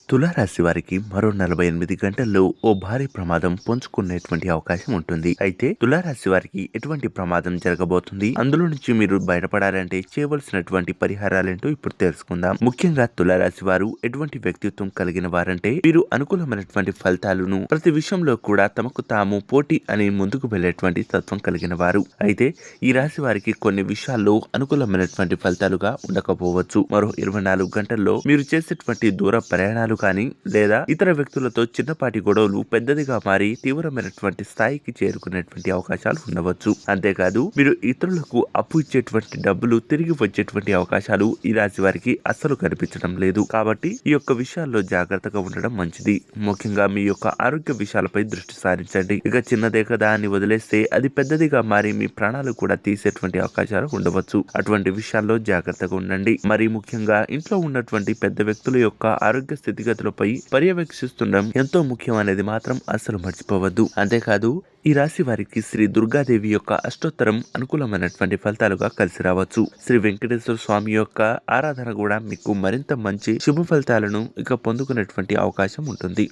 తులారాశి వారికి మరో 48 గంటల్లో ఓ భారీ ప్రమాదం పొంచుకునేటువంటి అవకాశం ఉంటుంది. అయితే తులారాశి వారికి ఎటువంటి ప్రమాదం జరగబోతుంది, అందులో నుంచి మీరు బయటపడాలంటే చేయవలసినటువంటి పరిహారాలేంటో ఇప్పుడు తెలుసుకుందాం. ముఖ్యంగా తులారాశి వారు ఎటువంటి వ్యక్తిత్వం కలిగిన వారంటే వీరు అనుకూలమైనటువంటి ఫలితాలను ప్రతి విషయంలో కూడా తమకు తాము పోటీ అని ముందుకు వెళ్లేటువంటి తత్వం కలిగిన వారు. అయితే ఈ రాశి వారికి కొన్ని విషయాల్లో అనుకూలమైనటువంటి ఫలితాలుగా ఉండకపోవచ్చు. మరో 24 గంటల్లో మీరు చేసేటువంటి దూర ప్రయాణాలు కానీ లేదా ఇతర వ్యక్తులతో చిన్నపాటి గొడవలు పెద్దదిగా మారి తీవ్రమైనటువంటి స్థాయికి చేరుకునేటువంటి అవకాశాలు ఉండవచ్చు. అంతేకాదు మీరు ఇతరులకు అప్పు ఇచ్చేటువంటి డబ్బులు తిరిగి వచ్చేటువంటి అవకాశాలు ఈ రాశి వారికి అస్సలు కనిపించడం లేదు. కాబట్టి ఈ యొక్క విషయాల్లో జాగ్రత్తగా ఉండడం మంచిది. ముఖ్యంగా మీ యొక్క ఆరోగ్య విషయాలపై దృష్టి సారించండి. ఇక చిన్నదే కదా అని వదిలేస్తే అది పెద్దదిగా మారి మీ ప్రాణాలు కూడా తీసేటువంటి అవకాశాలు ఉండవచ్చు. అటువంటి విషయాల్లో జాగ్రత్తగా ఉండండి. మరి ముఖ్యంగా ఇంట్లో ఉన్నటువంటి పెద్ద వ్యక్తుల యొక్క ఆరోగ్య స్థితిగతులపై పర్యవేక్షిస్తుండడం ఎంతో ముఖ్యం అనేది మాత్రం అస్సలు మర్చిపోవద్దు. అంతేకాదు ఈ రాశి వారికి శ్రీ దుర్గాదేవి యొక్క అష్టోత్తరం అనుకూలమైనటువంటి ఫలితాలుగా కలిసి రావచ్చు. శ్రీ వెంకటేశ్వర స్వామి యొక్క ఆరాధన కూడా మీకు మరింత మంచి శుభ ఫలితాలను ఇక పొందుకునేటువంటి అవకాశం ఉంటుంది.